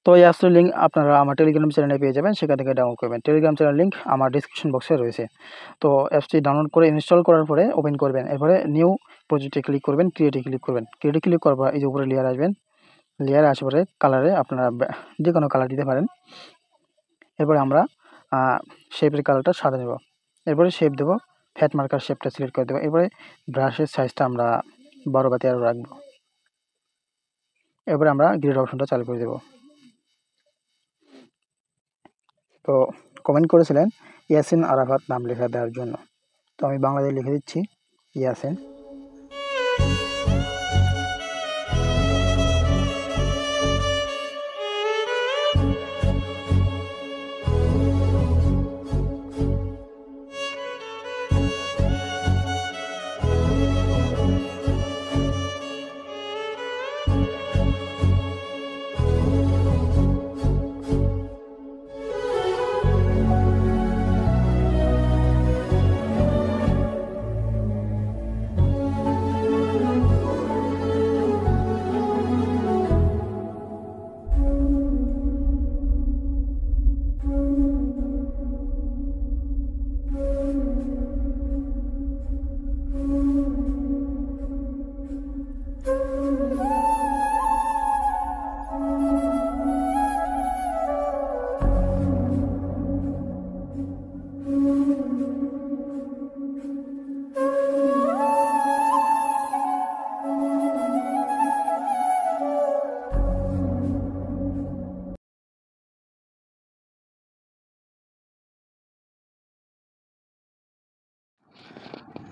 তো এই অ্যাপসটির লিঙ্ক আপনারা আমার টেলিগ্রাম চ্যানেলে পেয়ে যাবেন, সেখান থেকে ডাউনলোড করবেন। টেলিগ্রাম চ্যানেল লিঙ্ক আমার ডিসক্রিপশন বক্সে রয়েছে। তো অ্যাপসটি ডাউনলোড করে ইনস্টল করার পরে ওপেন করবেন, এরপরে নিউ প্রজেক্টে ক্লিক করবেন, ক্রিয়েটে ক্লিক করবেন। ক্রিয়েটে ক্লিক করার পর এই যে উপরে লেয়ার আসবেন, লেয়ারে আসার পরে কালারে আপনারা যে কোনো কালার দিতে পারেন। এরপরে আমরা শেপের কালারটা সাদা নেব, এরপরে শেপ দেবো, ফ্যাট মার্কার শেপটা সিলেক্ট করে দেবো। এরপরে ব্রাশের সাইজটা আমরা 12 বা 13 রাখবো। এরপরে আমরা গ্রেড অপশনটা চালু করে দেবো। তো কমেন্ট করেছিলেন ইয়াসিন আরাফাত নাম লেখা দেওয়ার জন্য, তো আমি বাংলাতে লিখে দিচ্ছি ইয়াসিন।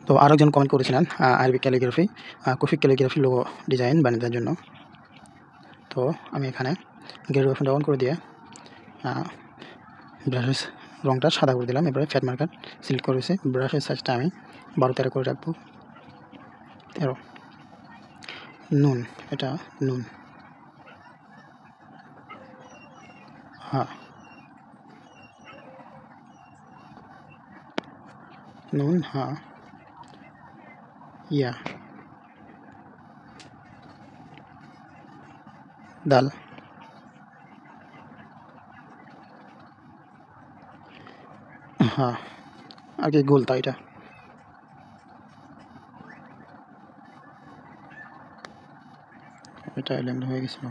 তো আরেকজন কমেন্ট করেছিলেন আরবি ক্যালিগ্রাফি, কুফিক ক্যালিগ্রাফি লোগো ডিজাইন বানিয়ে দেওয়ার জন্য। তো আমি এখানে গ্রেড অপশনটা অন করে দিয়ে ব্রাশের রঙটা সাদা করে দিলাম। এরপরে ফ্যাট মার্কার সিলেক্ট করেছি, ব্রাশের সাইজটা আমি 12-13 করে রাখবো। 13 নুন, এটা নুন, হ্যাঁ নুন, হ্যাঁ ইয়া দাল, হ্যাঁ আর কি গোলতা, এটা এটা এলেন হয়ে গেছিল।